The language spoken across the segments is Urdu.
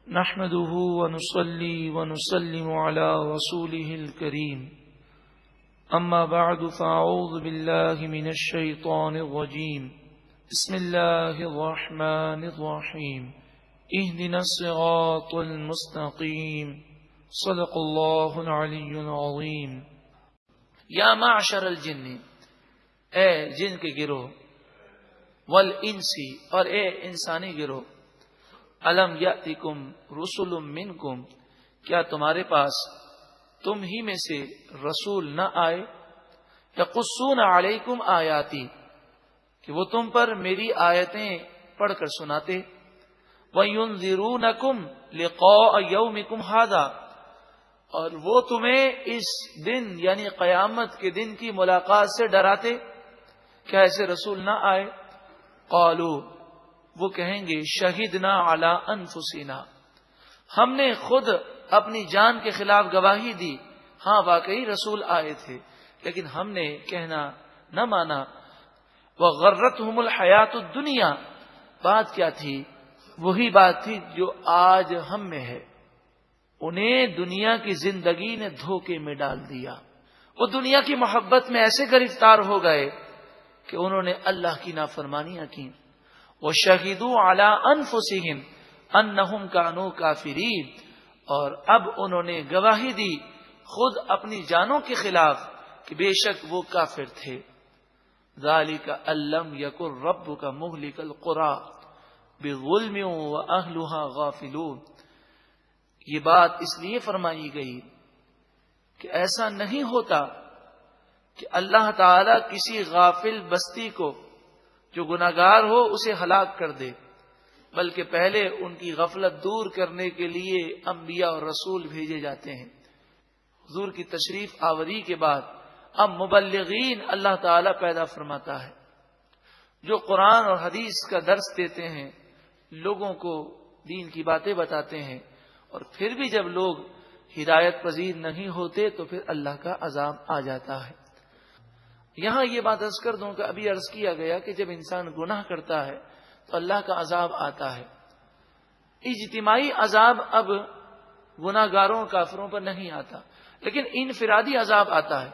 نحمده ونصلي ونسلم على رسوله الكريم أما بعد فأعوذ بالله من الشيطان الرجيم بسم الله الرحمن الرحيم اهدنا الصراط المستقيم صدق الله العلي العظيم یا معشر الجن، اے جن کے گروہ، والانسی اور اے انسانی گروہ، الم یاتکم رسل منکم، کیا تمہارے پاس تم ہی میں سے رسول نہ آئے، یقصون علیکم آیاتی، کہ وہ تم پر میری آیتیں پڑھ کر سناتے، وینذرونکم لقاء یومکم ھذا، اور وہ تمہیں اس دن یعنی قیامت کے دن کی ملاقات سے ڈراتے، کیا ایسے رسول نہ آئے؟ قالوا، وہ کہیں گے، شہدنا علی انفسنا، ہم نے خود اپنی جان کے خلاف گواہی دی، ہاں واقعی رسول آئے تھے لیکن ہم نے کہنا نہ مانا۔ وغرتہم الحیات الدنیا، بات کیا تھی؟ وہی بات تھی جو آج ہم میں ہے، انہیں دنیا کی زندگی نے دھوکے میں ڈال دیا، وہ دنیا کی محبت میں ایسے گرفتار ہو گئے کہ انہوں نے اللہ کی نافرمانیاں کی۔ وَشَهِدُوا عَلَىٰ أَنفُسِهِمْ أَنَّهُمْ كَانُوا كَافِرِينَ، اور اب انہوں نے گواہی دی خود اپنی جانوں کے خلاف کہ بے شک وہ کافر تھے۔ ذَلِكَ أَن لَّمْ يَكُن رَّبُّكَ مُهْلِكَ الْقُرَىٰ بِظُلْمٍ وَأَهْلُهَا غَافِلُونَ، یہ بات اس لیے فرمائی گئی کہ ایسا نہیں ہوتا کہ اللہ تعالی کسی غافل بستی کو جو گناہگار ہو اسے ہلاک کر دے، بلکہ پہلے ان کی غفلت دور کرنے کے لیے انبیاء اور رسول بھیجے جاتے ہیں۔ حضور کی تشریف آوری کے بعد اب مبلغین اللہ تعالی پیدا فرماتا ہے، جو قرآن اور حدیث کا درس دیتے ہیں، لوگوں کو دین کی باتیں بتاتے ہیں، اور پھر بھی جب لوگ ہدایت پذیر نہیں ہوتے تو پھر اللہ کا عذاب آ جاتا ہے۔ یہاں یہ بات عرض کر دوں کہ ابھی عرض کیا گیا کہ جب انسان گناہ کرتا ہے تو اللہ کا عذاب آتا ہے۔ اجتماعی عذاب اب گناہ گاروں کافروں پر نہیں آتا، لیکن انفرادی عذاب آتا ہے۔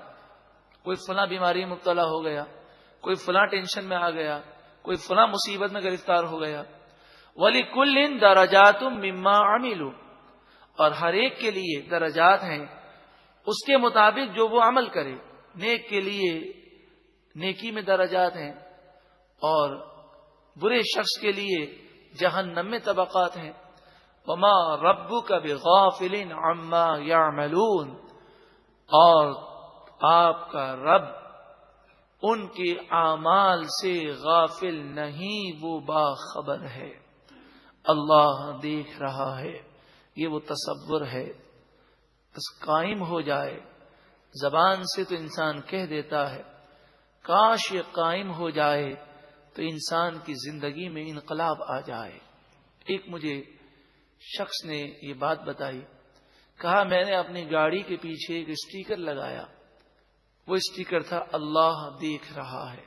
کوئی فلاں بیماری میں مبتلا ہو گیا، کوئی فلاں ٹینشن میں آ گیا، کوئی فلاں مصیبت میں گرفتار ہو گیا۔ وَلِكُلٍّ دَرَجَاتٌ مِّمَّا عَمِلُوا، اور ہر ایک کے لیے درجات ہیں اس کے مطابق جو وہ عمل کرے۔ نیک کے لیے نیکی میں درجات ہیں، اور برے شخص کے لیے جہنم میں طبقات ہیں۔ وما ربک بغافل عما یعملون، اور آپ کا رب ان کے اعمال سے غافل نہیں، وہ باخبر ہے۔ اللہ دیکھ رہا ہے، یہ وہ تصور ہے، بس قائم ہو جائے۔ زبان سے تو انسان کہہ دیتا ہے، کاش یہ قائم ہو جائے تو انسان کی زندگی میں انقلاب آ جائے۔ ایک مجھے شخص نے یہ بات بتائی، کہا میں نے اپنی گاڑی کے پیچھے ایک اسٹیکر لگایا، وہ اسٹیکر تھا اللہ دیکھ رہا ہے۔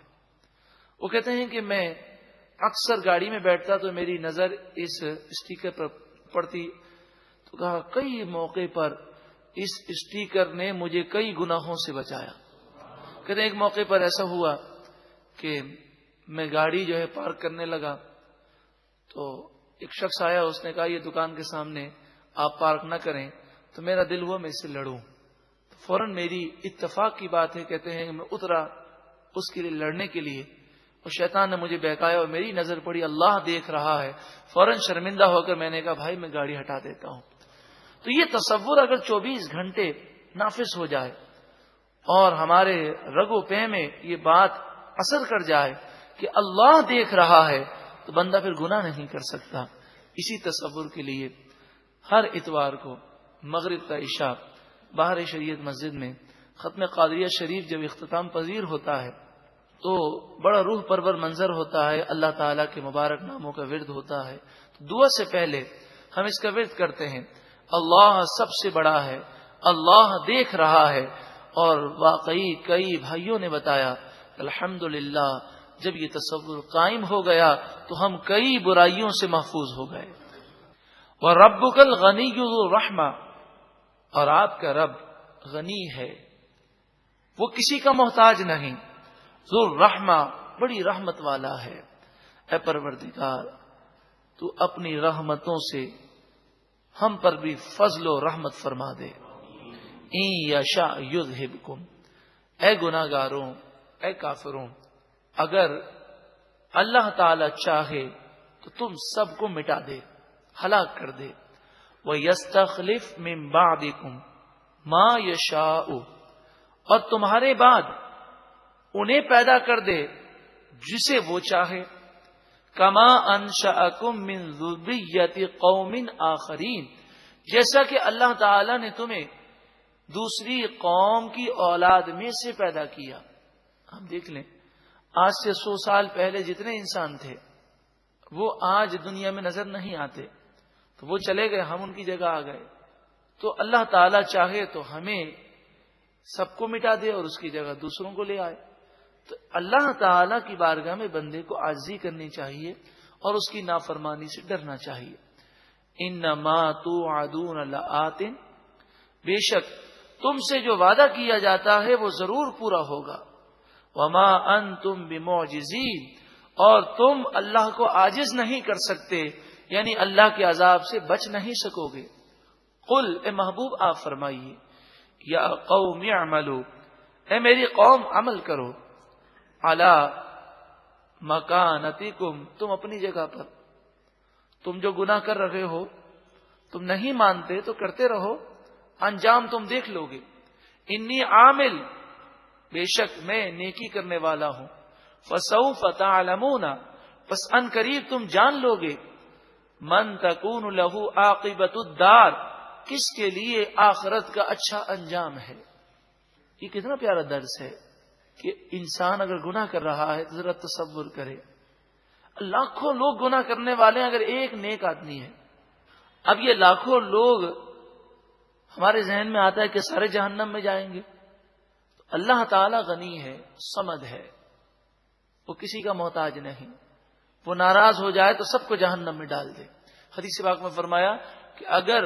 وہ کہتے ہیں کہ میں اکثر گاڑی میں بیٹھتا تو میری نظر اس اسٹیکر پر پڑتی، تو کہا کئی موقع پر اس اسٹیکر نے مجھے کئی گناہوں سے بچایا۔ کہتے ہیں ایک موقع پر ایسا ہوا کہ میں گاڑی جو ہے پارک کرنے لگا تو ایک شخص آیا، اس نے کہا یہ دکان کے سامنے آپ پارک نہ کریں، تو میرا دل ہوا میں اس سے لڑوں۔ تو فوراً میری اتفاق کی بات ہے، کہتے ہیں میں اترا اس کے لیے لڑنے کے لیے، اور شیطان نے مجھے بہکایا اور میری نظر پڑی اللہ دیکھ رہا ہے۔ فوراً شرمندہ ہو کر میں نے کہا بھائی میں گاڑی ہٹا دیتا ہوں۔ تو یہ تصور اگر 24 گھنٹے نافذ ہو جائے اور ہمارے رگو پے میں یہ بات اثر کر جائے کہ اللہ دیکھ رہا ہے، تو بندہ پھر گناہ نہیں کر سکتا۔ اسی تصور کے لیے ہر اتوار کو مغرب کا عشاء باہر شریعت مسجد میں ختم قادریہ شریف جب اختتام پذیر ہوتا ہے تو بڑا روح پرور منظر ہوتا ہے، اللہ تعالیٰ کے مبارک ناموں کا ورد ہوتا ہے۔ دعا سے پہلے ہم اس کا ورد کرتے ہیں، اللہ سب سے بڑا ہے، اللہ دیکھ رہا ہے۔ اور واقعی کئی بھائیوں نے بتایا الحمدللہ جب یہ تصور قائم ہو گیا تو ہم کئی برائیوں سے محفوظ ہو گئے۔ وَرَبُّكَ الْغَنِيُّ ذُو الرَّحْمَةِ، اور آپ کا رب غنی ہے، وہ کسی کا محتاج نہیں، ذو الرحمہ، بڑی رحمت والا ہے۔ اے پروردگار، تو اپنی رحمتوں سے ہم پر بھی فضل و رحمت فرما دے۔ ان یشاء یذہبکم، اے گناہگاروں، اے کافروں، اگر اللہ تعالی چاہے تو تم سب کو مٹا دے، ہلاک کر دے۔ وَيَسْتَخْلِفْ مِن بَعْدِكُمْ مَا يَشَاءُ، اور تمہارے بعد انہیں پیدا کر دے جسے وہ چاہے۔ کما انشأکم من ذریۃ قوم آخرین، جیسا کہ اللہ تعالی نے تمہیں دوسری قوم کی اولاد میں سے پیدا کیا۔ ہم دیکھ لیں، آج سے 100 سال پہلے جتنے انسان تھے وہ آج دنیا میں نظر نہیں آتے، تو وہ چلے گئے، ہم ان کی جگہ آ گئے۔ تو اللہ تعالی چاہے تو ہمیں سب کو مٹا دے اور اس کی جگہ دوسروں کو لے آئے۔ تو اللہ تعالی کی بارگاہ میں بندے کو عاجزی کرنی چاہیے اور اس کی نافرمانی سے ڈرنا چاہیے۔ انما توعدون لآت، بے شک تم سے جو وعدہ کیا جاتا ہے وہ ضرور پورا ہوگا۔ وما انتم بمعجزین، اور تم اللہ کو عاجز نہیں کر سکتے، یعنی اللہ کے عذاب سے بچ نہیں سکو گے۔ قل، اے محبوب آپ فرمائیے، یا قوم اعملوا، اے میری قوم عمل کرو، علی مکانتکم، تم اپنی جگہ پر، تم جو گناہ کر رہے ہو، تم نہیں مانتے تو کرتے رہو، انجام تم دیکھ لو گے۔ انی عامل، بے شک میں نیکی کرنے والا ہوں۔ فسوف تعلمون، پس ان قریب تم جان لو گے، من تکون لہ عاقبۃ الدار، کس کے لیے آخرت کا اچھا انجام ہے۔ یہ کتنا پیارا درس ہے کہ انسان اگر گناہ کر رہا ہے تو ذرا تصور کرے، لاکھوں لوگ گناہ کرنے والے ہیں، اگر ایک نیک آدمی ہے، اب یہ لاکھوں لوگ ہمارے ذہن میں آتا ہے کہ سارے جہنم میں جائیں گے۔ تو اللہ تعالی غنی ہے، صمد ہے، وہ کسی کا محتاج نہیں، وہ ناراض ہو جائے تو سب کو جہنم میں ڈال دے۔ حدیث پاک میں فرمایا کہ اگر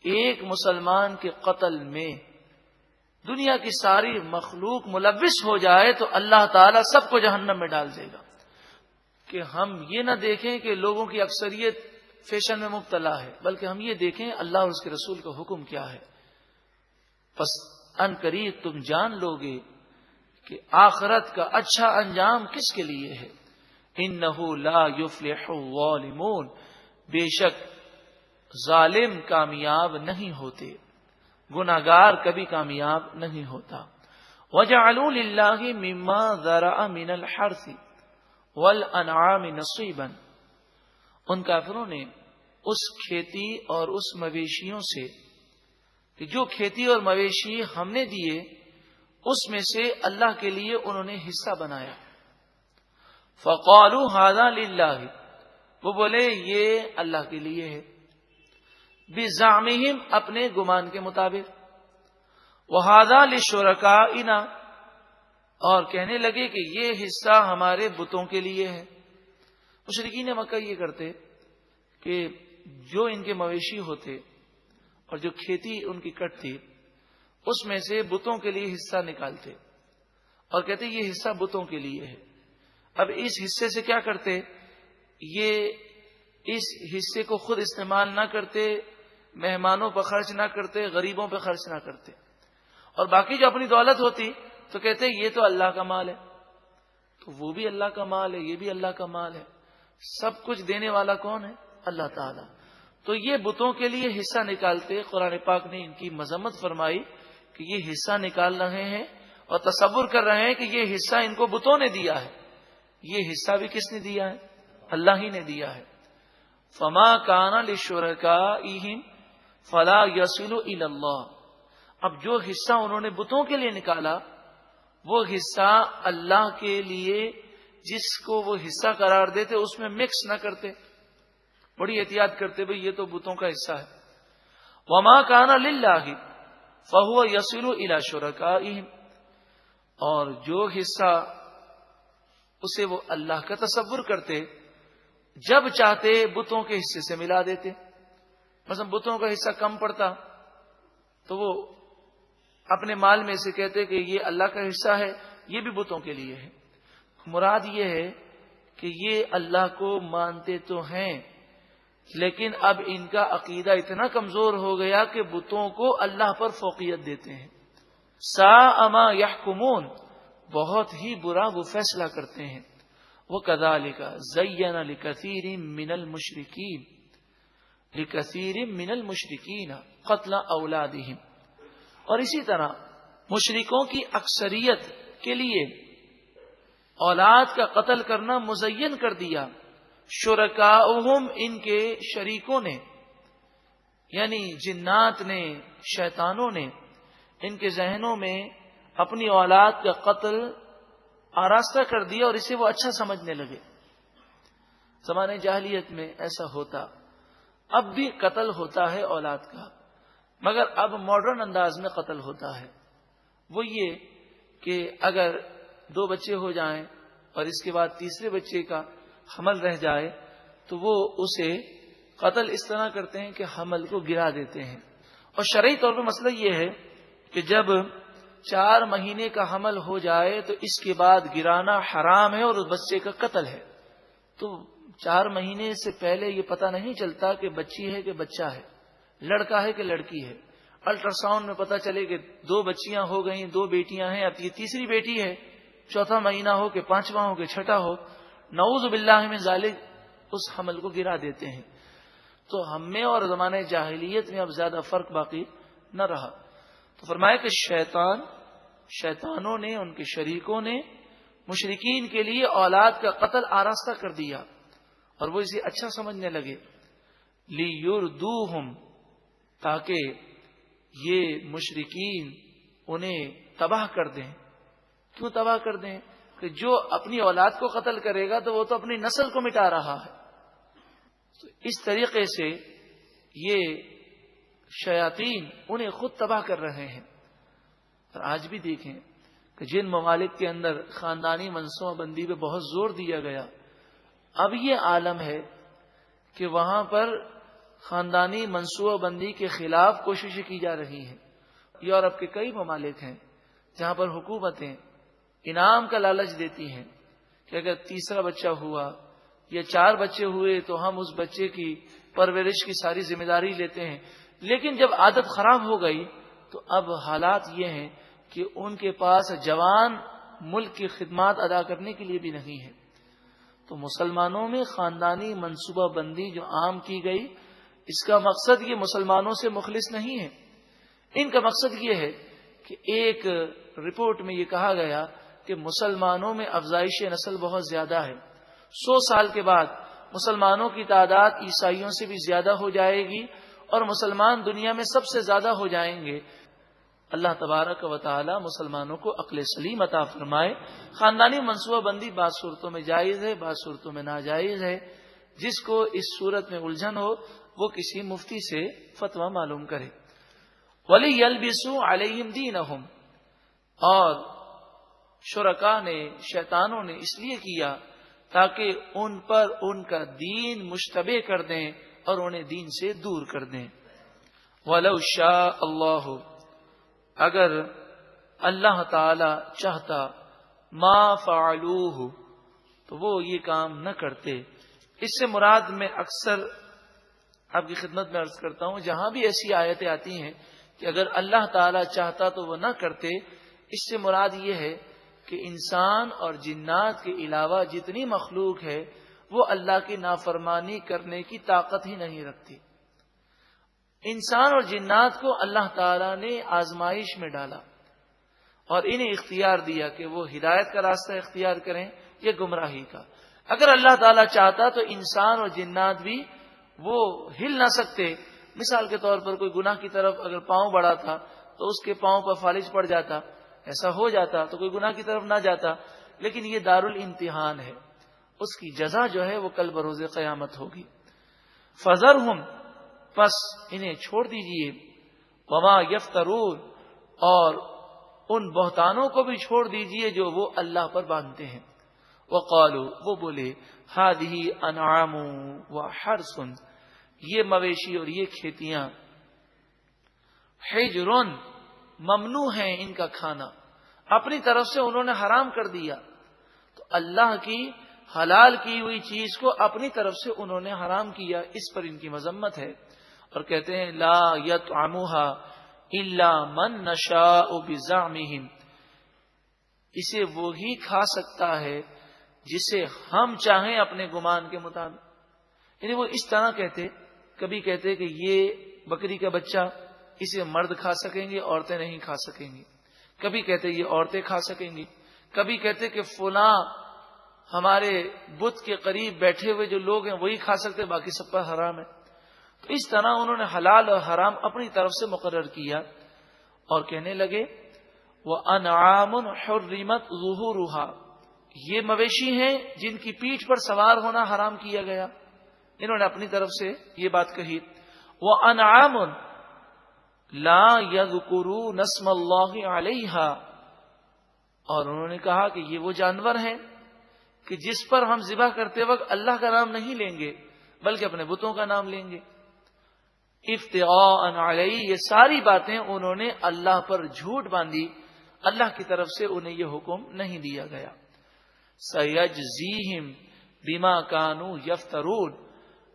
ایک مسلمان کے قتل میں دنیا کی ساری مخلوق ملوث ہو جائے تو اللہ تعالیٰ سب کو جہنم میں ڈال دے گا۔ کہ ہم یہ نہ دیکھیں کہ لوگوں کی اکثریت فیشن میں مبتلا ہے، بلکہ ہم یہ دیکھیں اللہ اور اس کے رسول کا حکم کیا ہے۔ پس ان قریب تم جان لو گے کہ آخرت کا اچھا انجام کس کے لیے ہے۔ انہ لا یفلح الظالمون، بے شک ظالم کامیاب نہیں ہوتے، گناہگار کبھی کامیاب نہیں ہوتا۔ وَجَعَلُوا لِلَّهِ مِمَّا ذَرَأَ مِنَ الْحَرْثِ وَالْأَنْعَامِ نَصِيبًا، ان کافروں نے اس کھیتی اور اس مویشیوں سے، کہ جو کھیتی اور مویشی ہم نے دیے اس میں سے اللہ کے لیے انہوں نے حصہ بنایا۔ فَقَالُوا هَذَا لِلَّهِ، وہ بولے یہ اللہ کے لیے ہے، بِزَعْمِهِمْ، اپنے گمان کے مطابق، وَهَذَا لِشُرَكَائِنَا، اور کہنے لگے کہ یہ حصہ ہمارے بتوں کے لیے ہے۔ مشرکین مکہ یہ کرتے کہ جو ان کے مویشی ہوتے اور جو کھیتی ان کی کٹتی اس میں سے بتوں کے لیے حصہ نکالتے اور کہتے یہ حصہ بتوں کے لیے ہے۔ اب اس حصے سے کیا کرتے، یہ اس حصے کو خود استعمال نہ کرتے، مہمانوں پر خرچ نہ کرتے، غریبوں پہ خرچ نہ کرتے، اور باقی جو اپنی دولت ہوتی تو کہتے یہ تو اللہ کا مال ہے، تو وہ بھی اللہ کا مال ہے، یہ بھی اللہ کا مال ہے، سب کچھ دینے والا کون ہے؟ اللہ تعالیٰ۔ تو یہ بتوں کے لیے حصہ نکالتے۔ قرآن پاک نے ان کی مذمت فرمائی کہ یہ حصہ نکال رہے ہیں اور تصور کر رہے ہیں کہ یہ حصہ ان کو بتوں نے دیا ہے۔ یہ حصہ بھی کس نے دیا ہے؟ اللہ ہی نے دیا ہے۔ فما کان لشرکائہم فلا یصل الی اللہ، اب جو حصہ انہوں نے بتوں کے لیے نکالا وہ حصہ اللہ کے لیے جس کو وہ حصہ قرار دیتے اس میں مکس نہ کرتے، بڑی احتیاط کرتے، بھئی یہ تو بتوں کا حصہ ہے۔ وما کان للہ فہو یصل الی شرکائہم، اور جو حصہ اسے وہ اللہ کا تصور کرتے جب چاہتے بتوں کے حصے سے ملا دیتے. مثلا بتوں کا حصہ کم پڑتا تو وہ اپنے مال میں سے کہتے کہ یہ اللہ کا حصہ ہے, یہ بھی بتوں کے لیے ہے. مراد یہ ہے کہ یہ اللہ کو مانتے تو ہیں, لیکن اب ان کا عقیدہ اتنا کمزور ہو گیا کہ بتوں کو اللہ پر فوقیت دیتے ہیں. ساء ما یحکمون, بہت ہی برا وہ فیصلہ کرتے ہیں. وَكَذَلِكَ زَيَّنَ لِكَثِيرٍ مِّنَ الْمُشْرِكِينَ قَتْلَ أَوْلَادِهِمْ, اور اسی طرح مشرکوں کی اکثریت کے لیے اولاد کا قتل کرنا مزین کر دیا. شرکاؤہم, ان کے شریکوں نے, یعنی جنات نے, شیطانوں نے ان کے ذہنوں میں اپنی اولاد کا قتل آراستہ کر دیا اور اسے وہ اچھا سمجھنے لگے. زمانے جاہلیت میں ایسا ہوتا, اب بھی قتل ہوتا ہے اولاد کا, مگر اب ماڈرن انداز میں قتل ہوتا ہے. وہ یہ کہ اگر 2 بچے ہو جائیں اور اس کے بعد تیسرے بچے کا حمل رہ جائے تو وہ اسے قتل اس طرح کرتے ہیں کہ حمل کو گرا دیتے ہیں. اور شرعی طور پہ مسئلہ یہ ہے کہ جب 4 مہینے کا حمل ہو جائے تو اس کے بعد گرانا حرام ہے اور اس بچے کا قتل ہے. تو 4 مہینے سے پہلے یہ پتہ نہیں چلتا کہ بچی ہے کہ بچہ ہے, لڑکا ہے کہ لڑکی ہے. الٹرا ساؤنڈ میں پتہ چلے کہ 2 بچیاں ہو گئیں, 2 بیٹیاں ہیں, اب یہ تیسری بیٹی ہے, 4تھا مہینہ ہو کہ 5واں ہو کہ 6ٹھا ہو, نعوذ باللہ من ذالک, اس حمل کو گرا دیتے ہیں. تو ہم میں اور زمانے جاہلیت میں اب زیادہ فرق باقی نہ رہا. تو فرمایا کہ شیطانوں نے, ان کے شریکوں نے مشرکین کے لیے اولاد کا قتل آراستہ کر دیا اور وہ اسے اچھا سمجھنے لگے. لیردوہم, تاکہ یہ مشرکین انہیں تباہ کر دیں. کیوں تباہ کر دیں؟ کہ جو اپنی اولاد کو قتل کرے گا تو وہ تو اپنی نسل کو مٹا رہا ہے. تو اس طریقے سے یہ شیاطین انہیں خود تباہ کر رہے ہیں. اور آج بھی دیکھیں کہ جن ممالک کے اندر خاندانی منصوبہ بندی پہ بہت زور دیا گیا, اب یہ عالم ہے کہ وہاں پر خاندانی منصوبہ بندی کے خلاف کوششیں کی جا رہی ہیں. یورپ کے کئی ممالک ہیں جہاں پر حکومتیں انعام کا لالچ دیتی ہیں کہ اگر تیسرا بچہ ہوا یا 4 بچے ہوئے تو ہم اس بچے کی پرورش کی ساری ذمہ داری لیتے ہیں. لیکن جب عادت خراب ہو گئی تو اب حالات یہ ہیں کہ ان کے پاس جوان ملک کی خدمات ادا کرنے کے لیے بھی نہیں ہے. تو مسلمانوں میں خاندانی منصوبہ بندی جو عام کی گئی, اس کا مقصد یہ مسلمانوں سے مخلص نہیں ہے. ان کا مقصد یہ ہے کہ ایک رپورٹ میں یہ کہا گیا کہ مسلمانوں میں افزائش نسل بہت زیادہ ہے. 100 سال کے بعد مسلمانوں کی تعداد عیسائیوں سے بھی زیادہ ہو جائے گی اور مسلمان دنیا میں سب سے زیادہ ہو جائیں گے. اللہ تبارک و تعالی مسلمانوں کو عقل سلیم عطا فرمائے. خاندانی منصوبہ بندی بعض صورتوں میں جائز ہے, بعض صورتوں میں ناجائز ہے. جس کو اس صورت میں الجھن ہو وہ کسی مفتی سے فتویٰ معلوم کرے. وَلِيَلْبِسُوا عَلَيْهِمْ دِينَهُمْ, اور شرکا نے, شیطانوں نے اس لیے کیا تاکہ ان پر ان کا دین مشتبہ کر دیں اور انہیں دین سے دور کر دیں. وَلَوْ شَاءَ اللَّهُ, اگر اللہ تعالی چاہتا, ما فعلوہ, تو وہ یہ کام نہ کرتے. اس سے مراد میں اکثر آپ کی خدمت میں عرض کرتا ہوں, جہاں بھی ایسی آیتیں آتی ہیں کہ اگر اللہ تعالی چاہتا تو وہ نہ کرتے, اس سے مراد یہ ہے کہ انسان اور جنات کے علاوہ جتنی مخلوق ہے وہ اللہ کی نافرمانی کرنے کی طاقت ہی نہیں رکھتی. انسان اور جنات کو اللہ تعالی نے آزمائش میں ڈالا اور انہیں اختیار دیا کہ وہ ہدایت کا راستہ اختیار کریں یا گمراہی کا. اگر اللہ تعالی چاہتا تو انسان اور جنات بھی وہ ہل نہ سکتے. مثال کے طور پر کوئی گناہ کی طرف اگر پاؤں بڑھا تھا تو اس کے پاؤں پر فالج پڑ جاتا, ایسا ہو جاتا تو کوئی گناہ کی طرف نہ جاتا. لیکن یہ دارالامتحان ہے, اس کی جزا جو ہے وہ کل بروز قیامت ہوگی. فذرہم, پس انہیں چھوڑ دیجئے, وما یفترون, اور ان بہتانوں کو بھی چھوڑ دیجئے جو وہ اللہ پر باندھتے ہیں. وقالوا وہ بولے ہادہ انعام وحرث یہ مویشی اور یہ کھیتیاں حجر ممنوع ہیں ان کا کھانا، اپنی طرف سے انہوں نے حرام کر دیا. تو اللہ کی حلال کی ہوئی چیز کو اپنی طرف سے انہوں نے حرام کیا، اس پر ان کی مذمت ہے. اور کہتے ہیں لا یطعمها الا من نشاء بزعمهم، اسے وہی کھا سکتا ہے جسے ہم چاہیں اپنے گمان کے مطابق. یعنی وہ اس طرح کہتے، کبھی کہتے کہ یہ بکری کا بچہ اسے مرد کھا سکیں گے، عورتیں نہیں کھا سکیں گی. کبھی کہتے یہ عورتیں کھا سکیں گی. کبھی کہتے کہ فلاں ہمارے بت کے قریب بیٹھے ہوئے جو لوگ ہیں وہی کھا سکتے، باقی سب پر حرام ہے. تو اس طرح انہوں نے حلال اور حرام اپنی طرف سے مقرر کیا اور کہنے لگے وَأَنْعَامٌ حُرِّمَتْ ظُهُورُهَا، یہ مویشی ہیں جن کی پیٹھ پر سوار ہونا حرام کیا گیا. انہوں نے اپنی طرف سے یہ بات کہی. وَأَنْعَامٌ لَا يَذْكُرُونَ اسْمَ اللَّهِ عَلَيْهَا، اور انہوں نے کہا کہ یہ وہ جانور ہیں کہ جس پر ہم ذبح کرتے وقت اللہ کا نام نہیں لیں گے بلکہ اپنے بتوں کا نام لیں گے. افتراء علیہ، یہ ساری باتیں انہوں نے اللہ پر جھوٹ باندھی، اللہ کی طرف سے انہیں یہ حکم نہیں دیا گیا. سیجزیہم بما کانوا یفترون،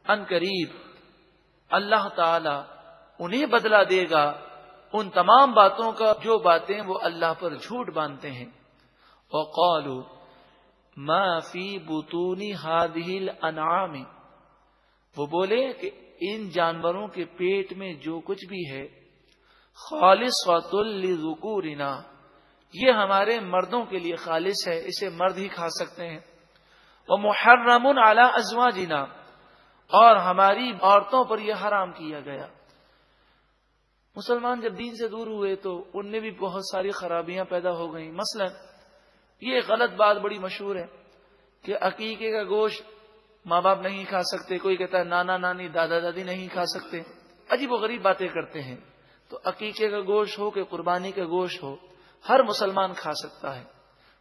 ان قریب اللہ تعالی انہیں بدلہ دے گا ان تمام باتوں کا جو باتیں وہ اللہ پر جھوٹ باندھتے ہیں. وقالوا ما فی بطون هذه الانعام، وہ بولے کہ ان جانوروں کے پیٹ میں جو کچھ بھی ہے خالصۃ لذکورنا، یہ ہمارے مردوں کے لیے خالص ہے، اسے مرد ہی کھا سکتے ہیں. ومحرم علی ازواجنا، اور ہماری عورتوں پر یہ حرام کیا گیا. مسلمان جب دین سے دور ہوئے تو ان میں بھی بہت ساری خرابیاں پیدا ہو گئیں. مثلا یہ غلط بات بڑی مشہور ہے کہ عقیقے کا گوشت ماں باپ نہیں کھا سکتے، کوئی کہتا ہے نانا نانی دادا دادی نہیں کھا سکتے. عجیب و غریب باتیں کرتے ہیں. تو عقیقے کا گوشت ہو کہ قربانی کا گوشت ہو، ہر مسلمان کھا سکتا ہے.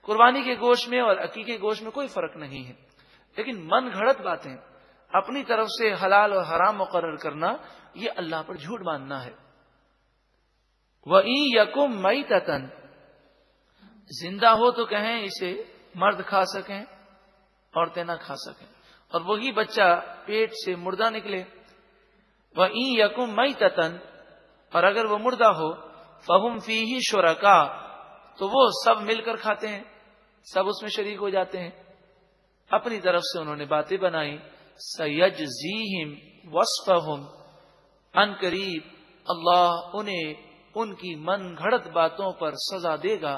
قربانی کے گوشت میں اور عقیقے کے گوشت میں کوئی فرق نہیں ہے. لیکن من گھڑت باتیں اپنی طرف سے حلال اور حرام مقرر کرنا، یہ اللہ پر جھوٹ باندھنا ہے. وَإِن يَكُن مَيْتَةً، زندہ ہو تو کہیں اسے مرد کھا سکیں، عورتیں نہ کھا سکیں. اور وہی بچہ پیٹ سے مردہ نکلے. وَإِن يَكُن مَيْتَةً، اور اگر وہ مردہ ہو فَهُمْ فِيهِ شُرَكَاء، تو وہ سب مل کر کھاتے ہیں، سب اس میں شریک ہو جاتے ہیں. اپنی طرف سے انہوں نے باتیں بنائی. سَيَجْزِيهِمْ وَصْفَهُمْ، ان قریب اللہ انہیں ان کی من گھڑت باتوں پر سزا دے گا.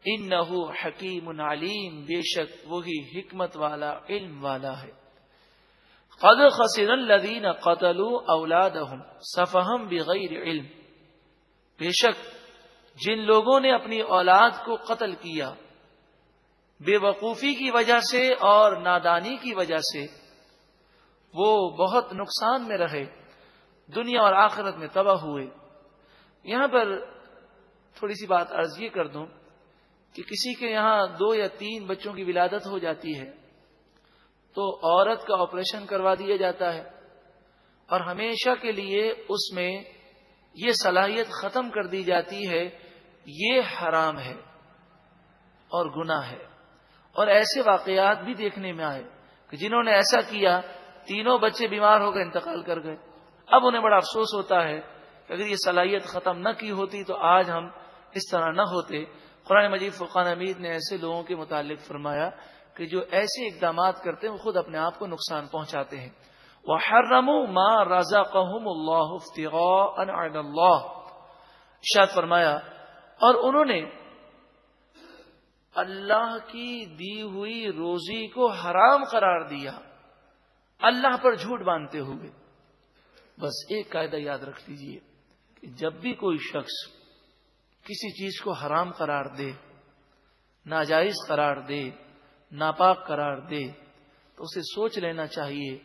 انہو حکیم علیم، بے شک وہی حکمت والا علم والا ہے. قد خسر الذین قتلوا اولادہم سفہا بغیر علم، بے شک جن لوگوں نے اپنی اولاد کو قتل کیا بے وقوفی کی وجہ سے اور نادانی کی وجہ سے، وہ بہت نقصان میں رہے، دنیا اور آخرت میں تباہ ہوئے. یہاں پر تھوڑی سی بات عرض یہ کر دوں کہ کسی کے یہاں 2 یا 3 بچوں کی ولادت ہو جاتی ہے تو عورت کا آپریشن کروا دیا جاتا ہے اور ہمیشہ کے لیے اس میں یہ صلاحیت ختم کر دی جاتی ہے. یہ حرام ہے اور گناہ ہے. اور ایسے واقعات بھی دیکھنے میں آئے کہ جنہوں نے ایسا کیا 3 بچے بیمار ہو کر انتقال کر گئے. اب انہیں بڑا افسوس ہوتا ہے کہ اگر یہ صلاحیت ختم نہ کی ہوتی تو آج ہم اس طرح نہ ہوتے. قرآن مجید فرقان حمید نے ایسے لوگوں کے متعلق فرمایا کہ جو ایسے اقدامات کرتے ہیں وہ خود اپنے آپ کو نقصان پہنچاتے ہیں. وَحَرَّمُوا مَا رَزَقَهُمُ اللَّهُ افْتِغَاءً عَلَى اللَّهِ، ارشاد فرمایا اور انہوں نے اللہ کی دی ہوئی روزی کو حرام قرار دیا اللہ پر جھوٹ باندھتے ہوئے. بس ایک قاعدہ یاد رکھ لیجئے کہ جب بھی کوئی شخص کسی چیز کو حرام قرار دے، ناجائز قرار دے، ناپاک قرار دے، تو اسے سوچ لینا چاہیے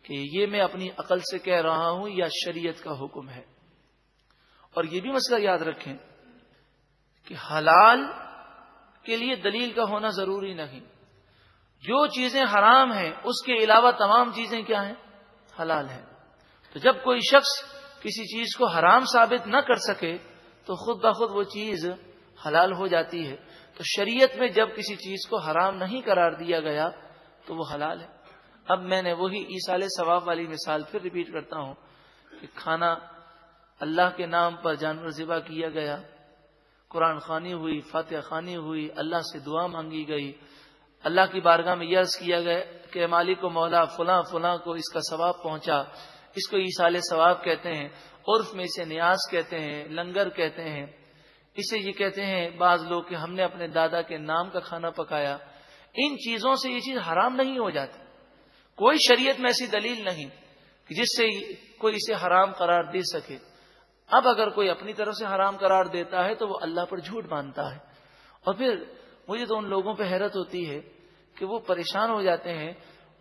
کہ یہ میں اپنی عقل سے کہہ رہا ہوں یا شریعت کا حکم ہے. اور یہ بھی مسئلہ یاد رکھیں کہ حلال کے لیے دلیل کا ہونا ضروری نہیں. جو چیزیں حرام ہیں اس کے علاوہ تمام چیزیں کیا ہیں؟ حلال ہیں۔ تو جب کوئی شخص کسی چیز کو حرام ثابت نہ کر سکے تو خود بخود وہ چیز حلال ہو جاتی ہے۔ تو شریعت میں جب کسی چیز کو حرام نہیں قرار دیا گیا تو وہ حلال ہے۔ اب میں نے وہی ایصال ثواب والی مثال پھر ریپیٹ کرتا ہوں کہ کھانا اللہ کے نام پر جانور ذبح کیا گیا، قرآن خوانی ہوئی، فاتحہ خوانی ہوئی، اللہ سے دعا مانگی گئی، اللہ کی بارگاہ میں یہ عرض کیا گیا کہ مالک و مولا فلاں فلاں کو اس کا ثواب پہنچا، اس کو ایصال ثواب کہتے ہیں، عرف میں اسے نیاز کہتے ہیں، لنگر کہتے ہیں، اسے یہ کہتے ہیں بعض لوگ کہ ہم نے اپنے دادا کے نام کا کھانا پکایا۔ ان چیزوں سے یہ چیز حرام نہیں ہو جاتی، کوئی شریعت میں ایسی دلیل نہیں کہ جس سے کوئی اسے حرام قرار دے سکے۔ اب اگر کوئی اپنی طرف سے حرام قرار دیتا ہے تو وہ اللہ پر جھوٹ باندھتا ہے۔ اور پھر مجھے تو ان لوگوں پہ حیرت ہوتی ہے کہ وہ پریشان ہو جاتے ہیں۔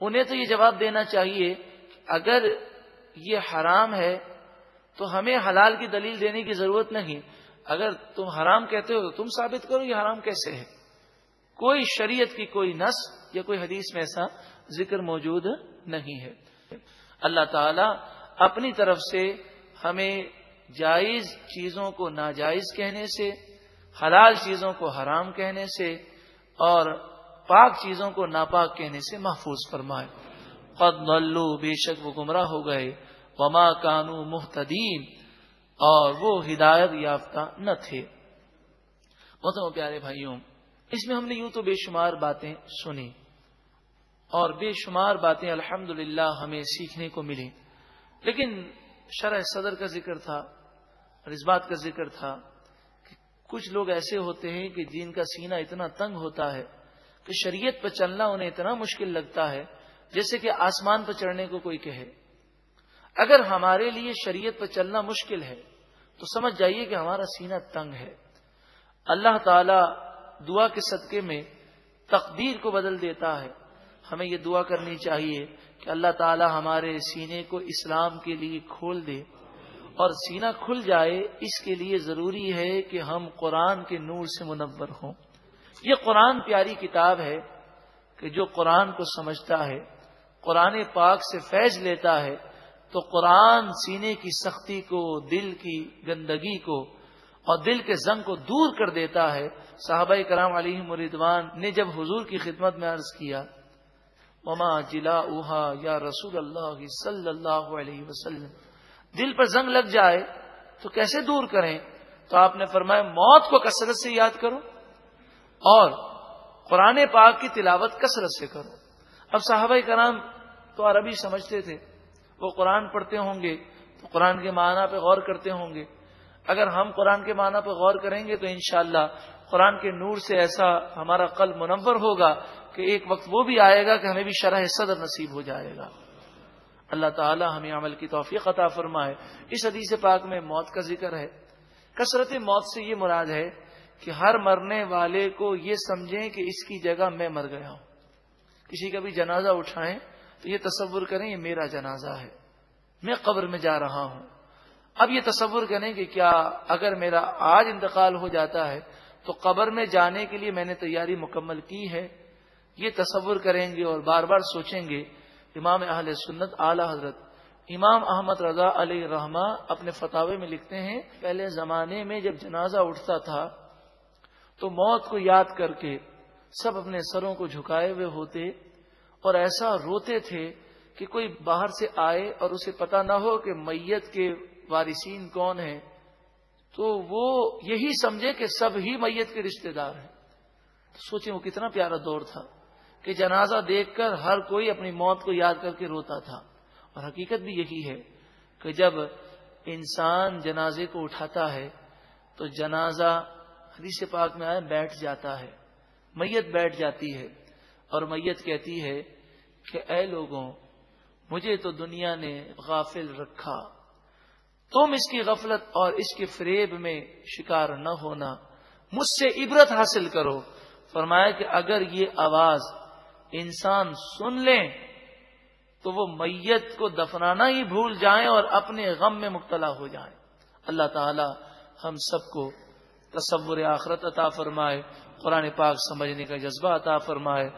انہیں تو یہ جواب دینا چاہیے کہ اگر یہ حرام ہے تو ہمیں حلال کی دلیل دینے کی ضرورت نہیں، اگر تم حرام کہتے ہو تو تم ثابت کرو یہ حرام کیسے ہے۔ کوئی شریعت کی کوئی نص یا کوئی حدیث میں ایسا ذکر موجود نہیں ہے۔ اللہ تعالی اپنی طرف سے ہمیں جائز چیزوں کو ناجائز کہنے سے، حلال چیزوں کو حرام کہنے سے اور پاک چیزوں کو ناپاک کہنے سے محفوظ فرمائے۔ قد ضلوا، بے شک وہ گمراہ ہو گئے، وما کانوا مہتدین، اور وہ ہدایت یافتہ نہ تھے۔ محترم پیارے بھائیوں، اس میں ہم نے یوں تو بے شمار باتیں سنی اور بے شمار باتیں الحمدللہ ہمیں سیکھنے کو ملی، لیکن شرح صدر کا ذکر تھا اور اس بات کا ذکر تھا کہ کچھ لوگ ایسے ہوتے ہیں کہ جن کا سینہ اتنا تنگ ہوتا ہے کہ شریعت پر چلنا انہیں اتنا مشکل لگتا ہے جیسے کہ آسمان پر چڑھنے کو کوئی کہے۔ اگر ہمارے لیے شریعت پر چلنا مشکل ہے تو سمجھ جائیے کہ ہمارا سینہ تنگ ہے۔ اللہ تعالی دعا کے صدقے میں تقدیر کو بدل دیتا ہے۔ ہمیں یہ دعا کرنی چاہیے کہ اللہ تعالی ہمارے سینے کو اسلام کے لیے کھول دے، اور سینہ کھل جائے اس کے لیے ضروری ہے کہ ہم قرآن کے نور سے منور ہوں۔ یہ قرآن پیاری کتاب ہے کہ جو قرآن کو سمجھتا ہے، قرآن پاک سے فیض لیتا ہے، تو قرآن سینے کی سختی کو، دل کی گندگی کو اور دل کے زنگ کو دور کر دیتا ہے۔ صحابہ کرام علیہم رضوان نے جب حضور کی خدمت میں عرض کیا وما جلاؤها یا رسول اللہ صلی اللہ علیہ وسلم، دل پر زنگ لگ جائے تو کیسے دور کریں؟ تو آپ نے فرمایا موت کو کثرت سے یاد کرو اور قرآن پاک کی تلاوت کثرت سے کرو۔ اب صحابہ کرام تو عربی سمجھتے تھے، وہ قرآن پڑھتے ہوں گے تو قرآن کے معنی پہ غور کرتے ہوں گے۔ اگر ہم قرآن کے معنی پہ غور کریں گے تو انشاءاللہ قرآن کے نور سے ایسا ہمارا قلب منور ہوگا کہ ایک وقت وہ بھی آئے گا کہ ہمیں بھی شرح صدر نصیب ہو جائے گا۔ اللہ تعالی ہمیں عمل کی توفیق عطا فرمائے۔ اس حدیث پاک میں موت کا ذکر ہے۔ کثرت موت سے یہ مراد ہے کہ ہر مرنے والے کو یہ سمجھیں کہ اس کی جگہ میں مر گیا ہوں۔ کسی کا بھی جنازہ اٹھائیں تو یہ تصور کریں یہ میرا جنازہ ہے، میں قبر میں جا رہا ہوں۔ اب یہ تصور کریں کہ کیا اگر میرا آج انتقال ہو جاتا ہے تو قبر میں جانے کے لیے میں نے تیاری مکمل کی ہے؟ یہ تصور کریں گے اور بار بار سوچیں گے۔ امام اہل سنت اعلی حضرت امام احمد رضا علیہ رحمہ اپنے فتاوے میں لکھتے ہیں، پہلے زمانے میں جب جنازہ اٹھتا تھا تو موت کو یاد کر کے سب اپنے سروں کو جھکائے ہوئے ہوتے اور ایسا روتے تھے کہ کوئی باہر سے آئے اور اسے پتا نہ ہو کہ میت کے وارثین کون ہیں تو وہ یہی سمجھے کہ سب ہی میت کے رشتہ دار ہیں۔ سوچیں وہ کتنا پیارا دور تھا کہ جنازہ دیکھ کر ہر کوئی اپنی موت کو یاد کر کے روتا تھا۔ اور حقیقت بھی یہی ہے کہ جب انسان جنازے کو اٹھاتا ہے تو جنازہ حدیث پاک میں آیا بیٹھ جاتا ہے، میت بیٹھ جاتی ہے اور میت کہتی ہے کہ اے لوگوں، مجھے تو دنیا نے غافل رکھا، تم اس کی غفلت اور اس کے فریب میں شکار نہ ہونا، مجھ سے عبرت حاصل کرو۔ فرمایا کہ اگر یہ آواز انسان سن لیں تو وہ میت کو دفنانا ہی بھول جائیں اور اپنے غم میں مبتلا ہو جائیں۔ اللہ تعالی ہم سب کو تصور آخرت عطا فرمائے، قرآن پاک سمجھنے کا جذبہ عطا فرمائے،